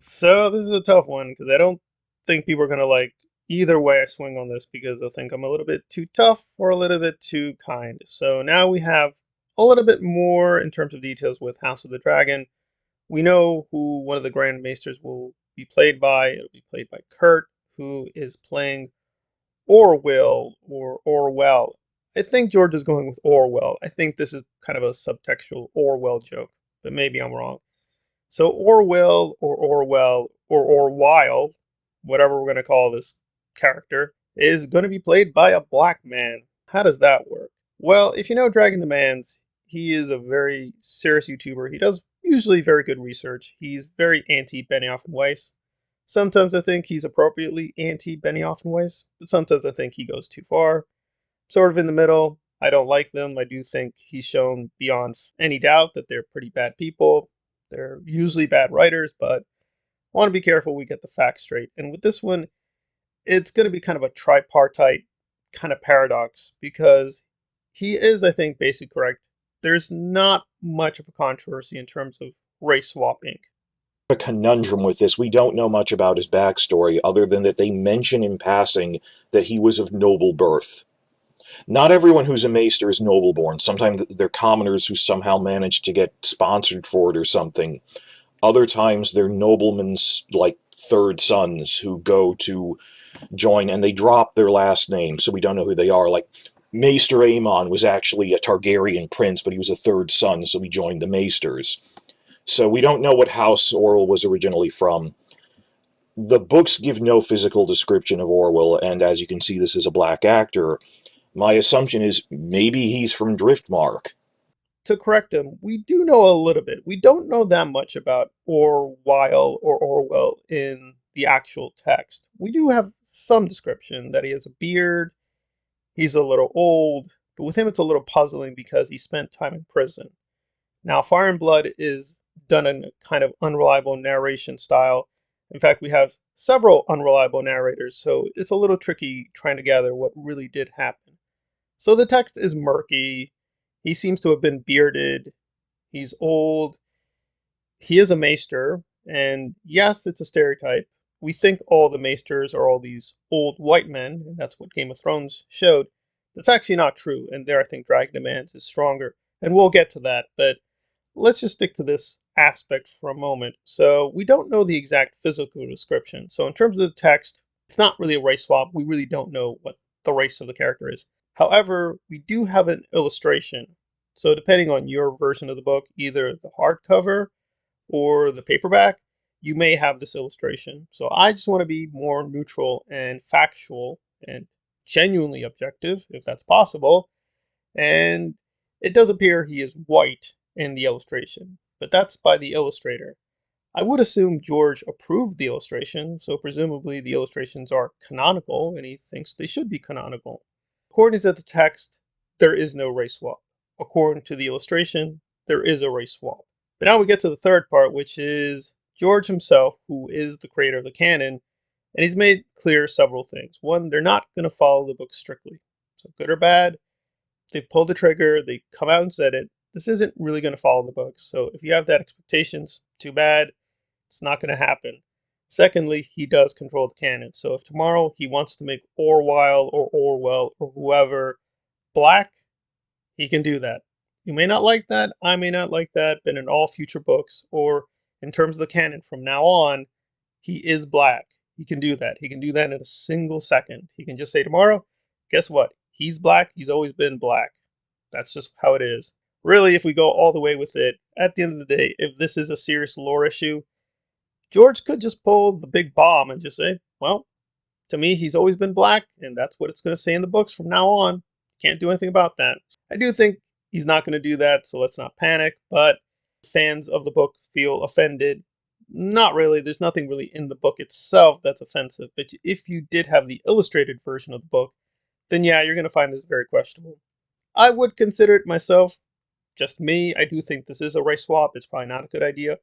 So this is a tough one because I don't think people are gonna like either way I swing on this because they'll think I'm a little bit too tough or a little bit too kind. So now we have a little bit more in terms of details with House of the Dragon. We know who one of the Grand Maesters will be played by. It'll be played by Kurt, who is playing Orwyle or Orwell. I think George is going with Orwell. I think this is kind of a subtextual Orwell joke, but maybe I'm wrong. So Orwell or Orwell or Orwyle, whatever we're going to call this character, is going to be played by a black man. How does that work? Well, if you know Dragon Demands, he is a very serious YouTuber. He does usually very good research. He's very anti Benioff and Weiss. Sometimes I think he's appropriately anti Benioff and Weiss, but sometimes I think he goes too far. Sort of in the middle. I don't like them. I do think he's shown beyond any doubt that they're pretty bad people. They're usually bad writers, but I want to be careful we get the facts straight. And with this one, it's going to be kind of a tripartite kind of paradox because he is, I think, basically correct. There's not much of a controversy in terms of race swapping. A conundrum with this. We don't know much about his backstory other than that they mention in passing that he was of noble birth. Not everyone who's a maester is noble born. Sometimes they're commoners who somehow manage to get sponsored for it or something. Other times they're noblemen's, like, third sons who go to join and they drop their last name, so we don't know who they are. Like, Maester Aemon was actually a Targaryen prince, but he was a third son, so he joined the Maesters. So we don't know what house Orwell was originally from. The books give no physical description of Orwell, and as you can see, this is a black actor. My assumption is maybe he's from Driftmark. To correct him, we do know a little bit. We don't know that much about Orwyle or Orwell in the actual text. We do have some description that he has a beard, he's a little old, but with him it's a little puzzling because he spent time in prison. Now, Fire and Blood is done in a kind of unreliable narration style. In fact, we have several unreliable narrators, so it's a little tricky trying to gather what really did happen. So the text is murky. He seems to have been bearded. He's old. He is a maester. And yes, it's a stereotype. We think all the maesters are all these old white men, and that's what Game of Thrones showed. That's actually not true. And there I think Dragon Demands is stronger. And we'll get to that. But let's just stick to this aspect for a moment. So we don't know the exact physical description. So in terms of the text, it's not really a race swap. We really don't know what the race of the character is. However, we do have an illustration. So depending on your version of the book, either the hardcover or the paperback, you may have this illustration. So I just want to be more neutral and factual and genuinely objective, if that's possible. And it does appear he is white in the illustration, but that's by the illustrator. I would assume George approved the illustration, so presumably the illustrations are canonical and he thinks they should be canonical. According to the text, there is no race swap. According to the illustration, there is a race swap. But now we get to the third part, which is George himself, who is the creator of the canon, and he's made clear several things. One, they're not going to follow the book strictly. So, good or bad, they pulled the trigger, they come out and said it. This isn't really going to follow the book. So, if you have that expectations, too bad. It's not going to happen. Secondly, he does control the canon. So if tomorrow he wants to make Orwyle or Orwell or whoever black, he can do that. You may not like that, I may not like that, but in all future books or in terms of the canon from now on, he is black. He can do that. He can do that in a single second. He can just say tomorrow, guess what? He's black. He's always been black. That's just how it is. Really, if we go all the way with it, at the end of the day, if this is a serious lore issue, George could just pull the big bomb and just say, well, to me, he's always been black, and that's what it's going to say in the books from now on. Can't do anything about that. I do think he's not going to do that, so let's not panic, but fans of the book feel offended. Not really. There's nothing really in the book itself that's offensive, but if you did have the illustrated version of the book, then yeah, you're going to find this very questionable. I would consider it myself, just me. I do think this is a race swap. It's probably not a good idea.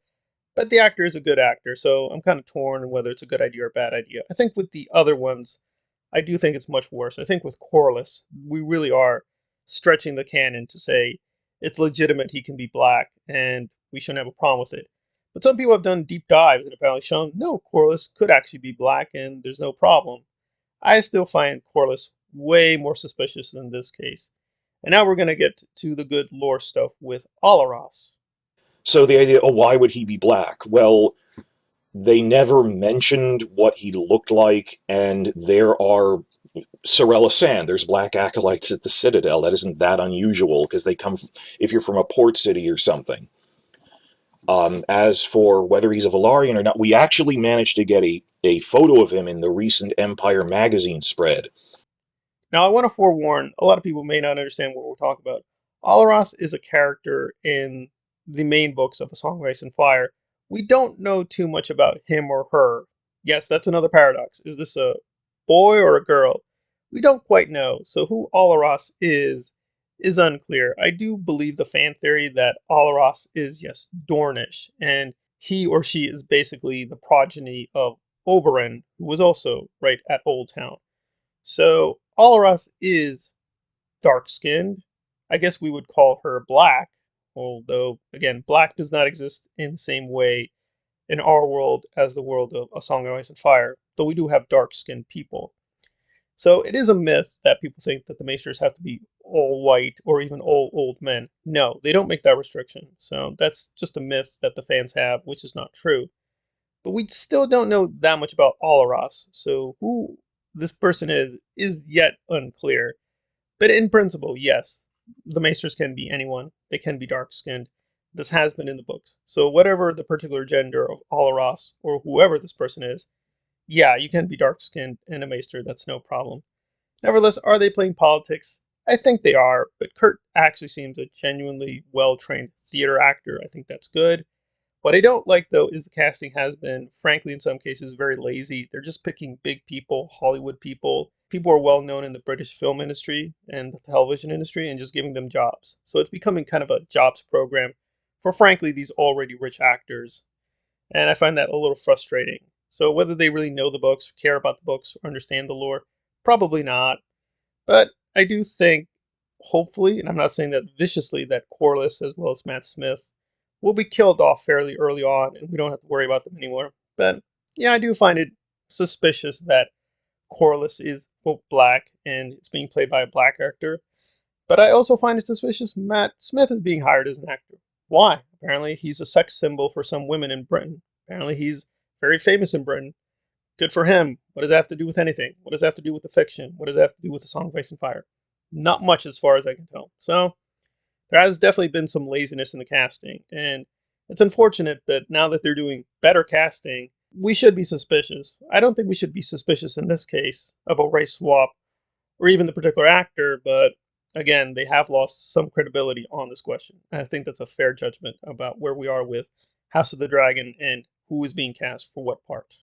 But the actor is a good actor, so I'm kind of torn on whether it's a good idea or a bad idea. I think with the other ones, I do think it's much worse. I think with Corliss, we really are stretching the canon to say it's legitimate he can be black and we shouldn't have a problem with it. But some people have done deep dives and apparently shown no, Corlys could actually be black and there's no problem. I still find Corlys way more suspicious than this case. And now we're going to get to the good lore stuff with Alaros. So the idea, oh, why would he be black? Well, they never mentioned what he looked like, and there are Sorella Sand. There's black acolytes at the Citadel. That isn't that unusual because they come if you're from a port city or something. As for whether he's a Velaryon or not, we actually managed to get a photo of him in the recent Empire magazine spread. Now, I want to forewarn a lot of people may not understand what we're talking about. Alaros is a character in the main books of A Song of Ice and Fire. We don't know too much about him or her. Yes, that's another paradox. Is this a boy or a girl? We don't quite know. So, who Alaros is unclear. I do believe the fan theory that Alaros is, yes, Dornish, and he or she is basically the progeny of Oberyn, who was also right at Old Town. So Alaros is dark skinned. I guess we would call her black, although, again, black does not exist in the same way in our world as the world of A Song of Ice and Fire, though we do have dark skinned people. So it is a myth that people think that the Maesters have to be all white or even all old men. No, they don't make that restriction. So that's just a myth that the fans have, which is not true. But we still don't know that much about Alaros, so who this person is yet unclear. But in principle, yes, the Maesters can be anyone. They can be dark skinned. This has been in the books. So whatever the particular gender of Alaros or whoever this person is, yeah, you can be dark skinned and a Maester. That's no problem. Nevertheless, are they playing politics? I think they are, but Kurt actually seems a genuinely well trained theater actor. I think that's good. What I don't like, though, is the casting has been, frankly, in some cases, very lazy. They're just picking big people, Hollywood people, people who are well known in the British film industry and the television industry, and just giving them jobs. So it's becoming kind of a jobs program for, frankly, these already rich actors. And I find that a little frustrating. So whether they really know the books, care about the books, or understand the lore, probably not. But I do think, hopefully, and I'm not saying that viciously, that Corliss as well as Matt Smith will be killed off fairly early on and we don't have to worry about them anymore. But yeah, I do find it suspicious that Corliss is quote black and it's being played by a black actor. But I also find it suspicious Matt Smith is being hired as an actor. Why? Apparently he's a sex symbol for some women in Britain. Apparently he's very famous in Britain. Good for him. What does that have to do with anything? What does that have to do with the fiction? What does that have to do with the Song of Ice and Fire? Not much as far as I can tell. So there has definitely been some laziness in the casting, and it's unfortunate, but now that they're doing better casting, we should be suspicious. I don't think we should be suspicious in this case of a race swap or even the particular actor, but again, they have lost some credibility on this question. And I think that's a fair judgment about where we are with House of the Dragon and who is being cast for what part.